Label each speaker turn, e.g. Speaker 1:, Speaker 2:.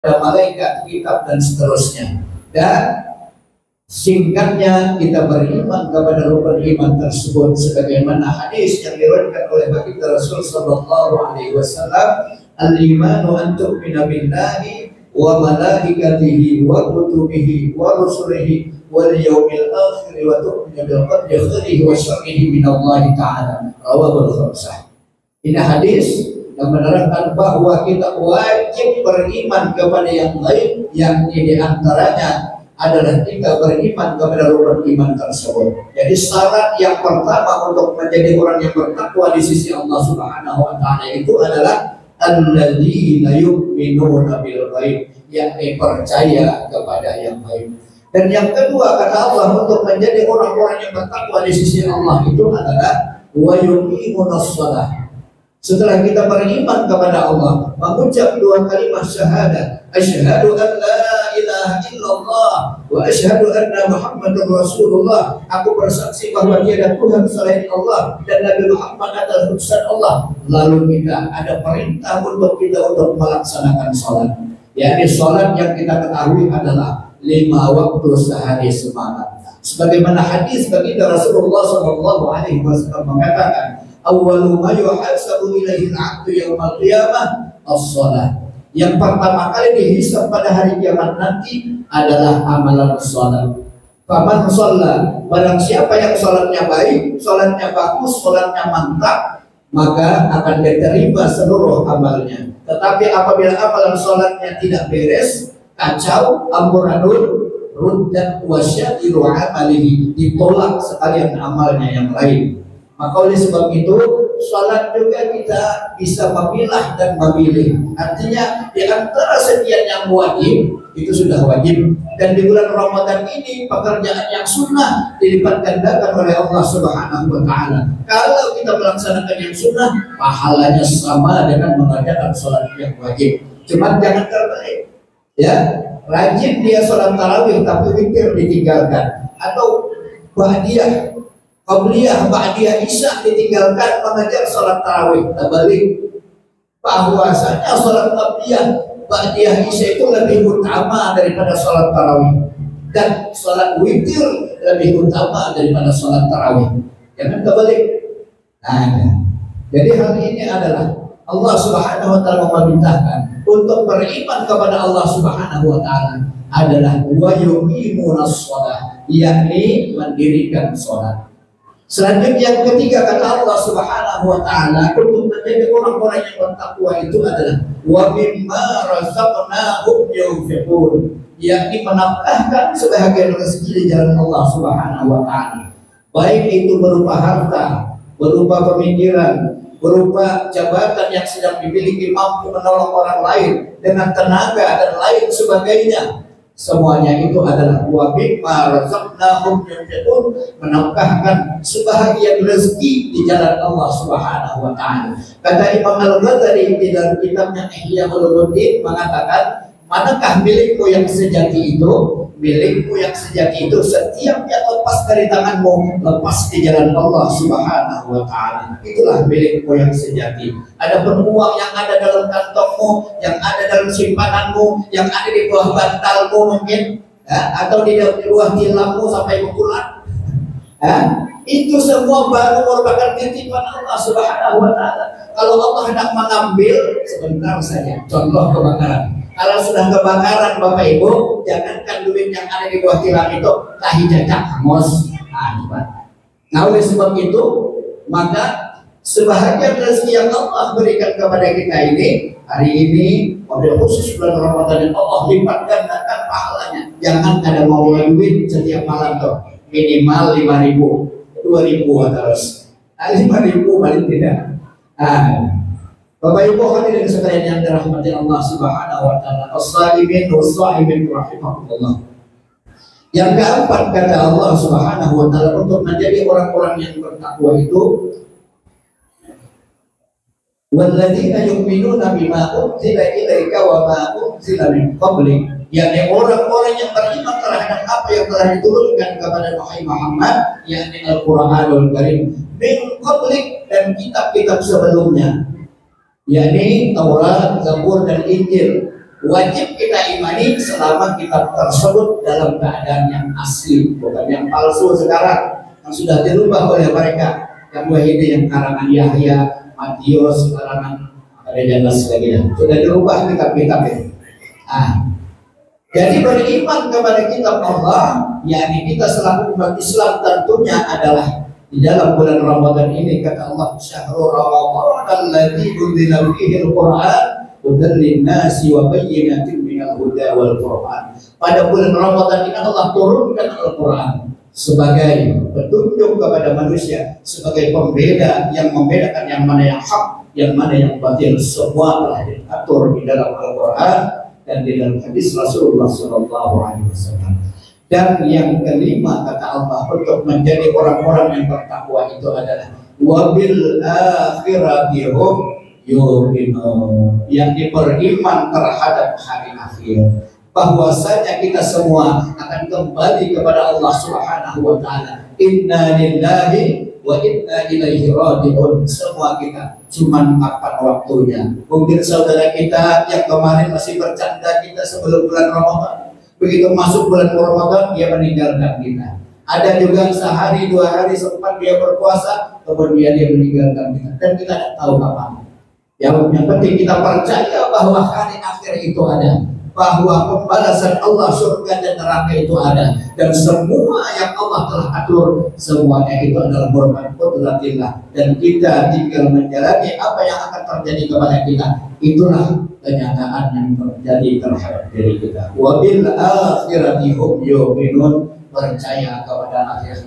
Speaker 1: malaikat, kitab dan seterusnya. Dan singkatnya kita beriman kepada rukun iman tersebut sebagaimana hadis yang diriwayatkan oleh baginda Rasul sallallahu alaihi wasallam, al-imanu an tu'mina billahi wa malaikatihi wa kutubihi wa rusulihi wal yawmil akhir wa tu'mina bil qadri khairihi wa syarrihi min Allah taala. Rawahul khamsah. Ini hadis yang menerangkan bahwa kita wajib beriman kepada yang lain, yang di antaranya adalah kita beriman kepada rukun iman tersebut. Jadi syarat yang pertama untuk menjadi orang yang bertakwa di sisi Allah Subhanahu wa taala itu adalah alladzina yu'minuna bil ghaib, yakni percaya kepada yang gaib. Dan yang kedua kata Allah untuk menjadi orang-orang yang bertakwa di sisi Allah itu adalah wa yuqimunas shalah. Setelah kita beriman kepada Allah, mengucap dua kalimat syahadat, asyhadu an la ilaha illallah wa asyhadu anna Muhammadar Rasulullah. Aku bersaksi bahwa tiada Tuhan selain Allah dan Nabi Muhammad adalah utusan Allah. Lalu kita ada perintah untuk kita untuk melaksanakan sholat. Yakni sholat yang kita ketahui adalah 5 waktu sehari semalam. Sebagaimana hadis baginda Rasulullah SAW mengatakan, awwalu ma yuhasabu ilaihi al-'abdu yaumal qiyamah as-shalah. Yang pertama kali dihisab pada hari kiamat nanti adalah amalan salat. Faman shalla, barang siapa yang salatnya baik, salatnya bagus, salatnya mantap, maka akan diterima seluruh amalnya. Tetapi apabila amalan salatnya tidak beres, kacau, amburadul, ruddat wasyadiru amalihi, ditolak sekalian amalnya yang lain. Maka oleh sebab itu sholat juga kita bisa memilah dan memilih. Artinya di antara sekian yang wajib itu sudah wajib. Dan di bulan Ramadan ini pekerjaan yang sunnah dilipat gandakan oleh Allah Subhanahu wa taala. Kalau kita melaksanakan yang sunnah, pahalanya sama dengan mengerjakan sholat yang wajib. Cuma jangan terbalik. Ya, rajin dia sholat tarawih tapi witir ditinggalkan, atau ba'diyah, qabliyah, ba'diyah isya ditinggalkan mengajar sholat tarawih. Terbalik, bahwasanya sholat qabliyah, ba'diyah isya itu lebih utama daripada sholat tarawih, dan sholat witir lebih utama daripada sholat tarawih. Jangan terbalik. Nah, jadi hal ini adalah Allah Subhanahu wa taala memerintahkan untuk beriman kepada Allah Subhanahu wa taala adalah wa yuqimunas shalah, yakni mendirikan salat. Selanjutnya yang ketiga kata Allah Subhanahu wa taala untuk menjadi orang-orang yang bertakwa itu adalah wa mimma razaqnahum yunfiqun, yakni menafkahkan sebahagian rezeki di jalan Allah Subhanahu wa taala. Baik itu berupa harta, berupa pemikiran, berupa jabatan yang sedang dimiliki, mampu menolong orang lain dengan tenaga dan lain sebagainya. Semuanya itu adalah wa mimma razaqnahum yunfiqun, menafkahkan sebahagian rezeki di jalan Allah Subhanahu wa taala. Kata Imam Al-Ghazali di dalam kitabnya Ihya Ulumuddin mengatakan, manakah milikmu yang sejati itu? Milikmu yang sejati itu setiap yang lepas dari tanganmu, lepas di jalan Allah Subhanahu wa taala. Itulah milikmu yang sejati. Adapun uang yang ada dalam kantongmu, yang ada dalam simpananmu, yang ada di bawah bantalmu mungkin, ya, atau di bawah tilammu sampai pukulan, ya, itu semua baru merupakan titipan Allah Subhanahu wa taala. Kalau Allah hendak mengambil, sebentar saja. Contoh kebakaran. Kalau sudah kebakaran Bapak Ibu, jangankan duit yang ada di bawah tilam itu tahi jajak hangus. Nah, oleh sebab itu, maka sebahagian rezeki yang Allah berikan kepada kita ini, hari ini, pada khusus bulan Ramadan, Allah lipat gandakan pahalanya. Jangan ada mau duit setiap malam tuh, minimal 5.000, 2.000 terus. 5.000 paling tidak. Bapak Ibu hadirin sekalian yang dirahmati Allah Subhanahu wa taala, as-salimin was-sahimin rahimahullah. Yang keempat kata Allah Subhanahu wa taala untuk menjadi orang-orang yang bertakwa itu, walladzina yu'minuna bima unzila ilaika wa ma unzila min qablik, yakni orang-orang yang beriman terhadap apa yang telah diturunkan kepada Muhammad, yakni Al-Qur'anul Karim, min qablik, dan kitab-kitab sebelumnya, yakni Taurat, Zabur dan Injil. Wajib kita imani selama kitab tersebut dalam keadaan yang asli, bukan yang palsu sekarang yang sudah dirubah oleh mereka. Yang Wahidi yang karangan Yahya, Matius, karangan ada dan sebagainya sudah dirubah kitab-kitab itu. Jadi beriman kepada kitab Allah, yakni kita selaku umat Islam tentunya adalah di dalam bulan Ramadan ini, kata Allah, syahrul Ramadan alladzi unzila fihi al-Qur'an hudan lin-nasi wa bayyinatin minal huda wal Qur'an. Pada bulan Ramadan ini Allah turunkan Al-Qur'an sebagai petunjuk kepada manusia, sebagai pembeda yang membedakan yang mana yang hak, yang mana yang batil. Semua telah diatur di dalam Al-Qur'an dan di dalam hadis Rasulullah SAW. Dan yang kelima, kata Allah, untuk menjadi orang-orang yang bertakwa itu adalah wabil akhirati hum yuqinun, yang beriman terhadap hari akhir, bahwasanya kita semua akan kembali kepada Allah Subhanahu wa taala. Inna lillahi wa inna ilaihi raji'un. Semua kita cuman kapan waktunya. Mungkin saudara kita yang kemarin masih bercanda kita sebelum bulan Ramadan, begitu masuk bulan Ramadan dia meninggalkan kita. Ada juga sehari dua hari sempat dia berpuasa, kemudian dia meninggalkan kita, dan kita tidak tahu kapan. Yang penting kita percaya bahwa hari akhir itu ada, bahwa pembalasan Allah, surga dan neraka itu ada, dan semua yang Allah telah atur semuanya itu adalah murni qudratillah, dan kita tinggal menjalani apa yang akan terjadi kepada kita. Itulah kenyataan yang terjadi terhadap diri kita. Wabil akhirati hum yuqinun, percaya kepada akhir.